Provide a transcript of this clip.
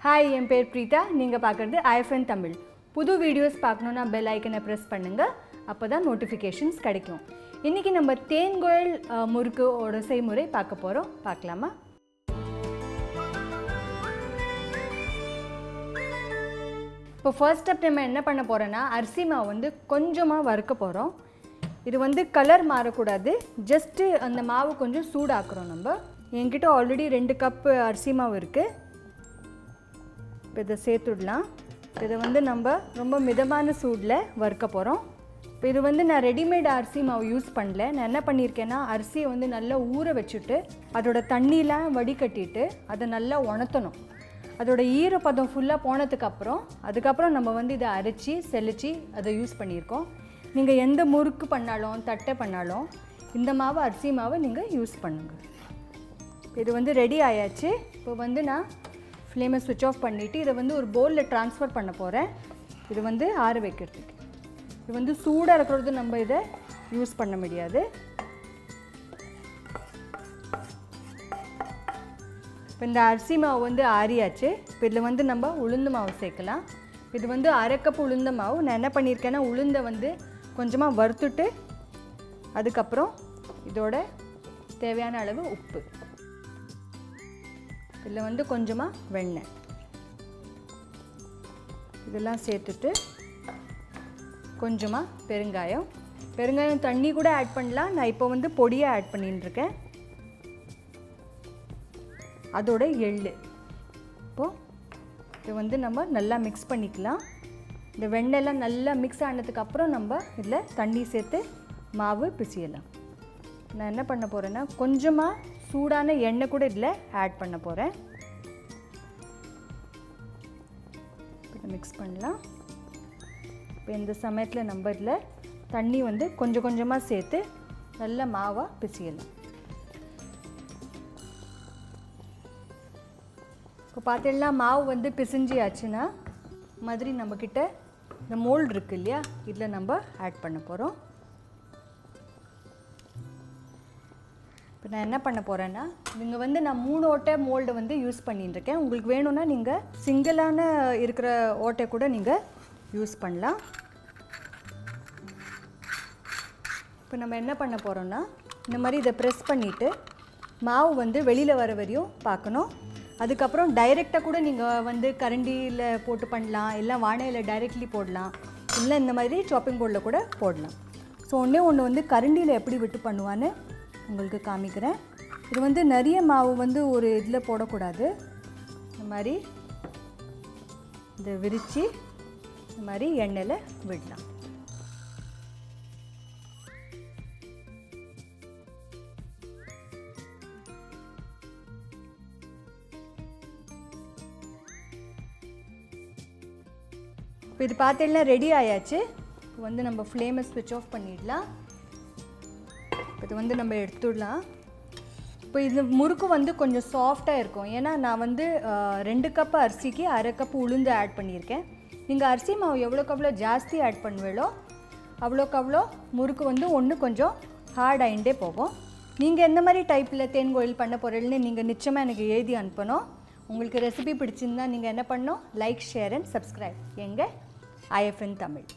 Hi, என் பேர் Preetha. நீங்க பார்க்கிறது IFN தமிழ். புது வீடியோஸ் பார்க்கணும்னா பெல் ஐக்கனை பிரஸ் பண்ணுங்க. அப்பதான் நோட்டிஃபிகேஷன்ஸ் கிடைக்கும். இன்னைக்கு நம்ம தேன்குழல் முறுக்கு ஓட செய்முறை பார்க்க போறோம். பார்க்கலாமா? இப்போ ஃபர்ஸ்ட் ஸ்டெப் நம்ம என்ன பண்ண போறோம்னா அரிசி மாவு வந்து கொஞ்சமா வறுக்க போறோம். இது வந்து கலர் மாறக்கூடாது. ஜஸ்ட் அந்த மாவு கொஞ்சம் சூடாக்குறோம் நம்ம. என்கிட்ட ஆல்ரெடி 2 கப் அரிசி மாவு இருக்கு. இப்போ இதை சேர்த்துடலாம். இதை வந்து நம்ம ரொம்ப மிதமான சூடில் வறுக்க போகிறோம். இப்போ இது வந்து நான் ரெடிமேட் அரிசி மாவு யூஸ் பண்ணல. நான் என்ன பண்ணியிருக்கேன்னா அரிசியை வந்து நல்லா ஊற வச்சுட்டு அதோட தண்ணியெலாம் வடிகட்டிட்டு அதை நல்லா உணர்த்தணும். அதோட ஈரப்பதம் ஃபுல்லாக போனதுக்கப்புறம் அதுக்கப்புறம் நம்ம வந்து இதை அரைச்சி செலிச்சு அதை யூஸ் பண்ணியிருக்கோம். நீங்கள் எந்த முறுக்கு பண்ணாலும் தட்டை பண்ணாலும் இந்த மாவு அரிசி மாவை நீங்கள் யூஸ் பண்ணுங்கள். இது வந்து ரெடி ஆயாச்சு. இப்போ வந்து நான் ஃப்ளேமை ஸ்விட்ச் ஆஃப் பண்ணிவிட்டு இதை வந்து ஒரு பவுலில் ட்ரான்ஸ்ஃபர் பண்ண போகிறேன். இது வந்து ஆற வைக்கிறதுக்கு. இது வந்து சூடாக இருக்கிறது நம்ம இதை யூஸ் பண்ண முடியாது. இப்போ இந்த அரிசி மாவு வந்து ஆறியாச்சு. இப்போ இதில் வந்து நம்ம உளுந்து மாவு சேர்க்கலாம். இது வந்து 1/2 கப் உளுந்த மாவு. நான் என்ன பண்ணியிருக்கேன்னா உளுந்தை வந்து கொஞ்சமாக வறுத்துட்டு அதுக்கப்புறம் இதோட தேவையான அளவு உப்பு, இதில் வந்து கொஞ்சமாக வெண்ணெய் இதெல்லாம் சேர்த்துட்டு கொஞ்சமாக பெருங்காயம் தண்ணி கூட ஆட் பண்ணலாம். நான் இப்போ வந்து பொடியாக ஆட் பண்ணிட்டுருக்கேன். அதோட எள்ளு. இப்போது இதை வந்து நம்ம நல்லா மிக்ஸ் பண்ணிக்கலாம். இந்த வெண்ணெய்லாம் நல்லா மிக்ஸ் ஆனதுக்கப்புறம் நம்ம இதில் தண்ணி சேர்த்து மாவு பிசையலாம். நான் என்ன பண்ண போகிறேன்னா கொஞ்சமாக சூடான எண்ணெய் கூட இதில் ஆட் பண்ண போகிறேன். இதை மிக்ஸ் பண்ணலாம். இப்போ இந்த சமயத்தில் நம்ம இதில் தண்ணி வந்து கொஞ்சம் கொஞ்சமாக சேர்த்து நல்ல மாவாக பிசையலாம். இப்போ பார்த்தீங்கன்னா மாவு வந்து பிசைஞ்சியாச்சுன்னா மாதிரி நம்மக்கிட்ட இந்த மோல்டு இருக்குது இல்லையா, இதில் நம்ம ஆட் பண்ண போகிறோம். இப்போ நான் என்ன பண்ண போகிறேன்னா நீங்கள் வந்து நான் 3 ஓட்டை மோல்டை வந்து யூஸ் பண்ணிட்டுருக்கேன். உங்களுக்கு வேணும்னா நீங்கள் சிங்கிளான இருக்கிற ஓட்டை கூட நீங்கள் யூஸ் பண்ணலாம். இப்போ நம்ம என்ன பண்ண போகிறோன்னா இந்த மாதிரி இதை ப்ரெஸ் பண்ணிவிட்டு மாவு வந்து வெளியில் வர வரையும் பார்க்கணும். அதுக்கப்புறம் டைரெக்டாக கூட நீங்கள் வந்து கரண்டியில் போட்டு பண்ணலாம், இல்லை வாழையில் டைரெக்ட்லி போடலாம், இல்லை இந்த மாதிரி சாப்பிங் போர்டில் கூட போடலாம். ஸோ ஒன்று வந்து கரண்டியில் எப்படி விட்டு பண்ணுவான்னு உங்களுக்கு காமிக்கிறேன். இது வந்து நிறைய மாவு வந்து ஒரு இதில் போடக்கூடாது. இந்த மாதிரி இதை விரித்து இந்த மாதிரி எண்ணெயில் விடலாம். இப்போ இது பார்த்தீங்கன்னா ரெடி ஆயாச்சு. இப்போ வந்து நம்ம ஃப்ளேமை ஸ்விட்ச் ஆஃப் பண்ணிடலாம். இது வந்து நம்ம எடுத்துடலாம். இப்போ இது முறுக்கு வந்து கொஞ்சம் சாஃப்டாக இருக்கும். ஏன்னா நான் வந்து 2 கப் அரிசிக்கு 1/2 கப் உளுந்து ஆட் பண்ணியிருக்கேன். நீங்கள் அரிசி மாவு எவ்வளோக்கு ஜாஸ்தி ஆட் பண்ணுவீங்களோ அவ்வளோக்கு முறுக்கு வந்து ஒன்று கொஞ்சம் ஹார்ட் ஆகிண்டே போகும். நீங்கள் எந்த மாதிரி டைப்பில் தேன்குழல் பண்ண போகிறீங்கன்னு நீங்கள் நிச்சயமாக எனக்கு எழுதி அனுப்பணும். உங்களுக்கு ரெசிபி பிடிச்சிருந்தால் நீங்கள் என்ன பண்ணணும், லைக், ஷேர் அண்ட் சப்ஸ்கிரைப் எங்கள் IFN தமிழ்.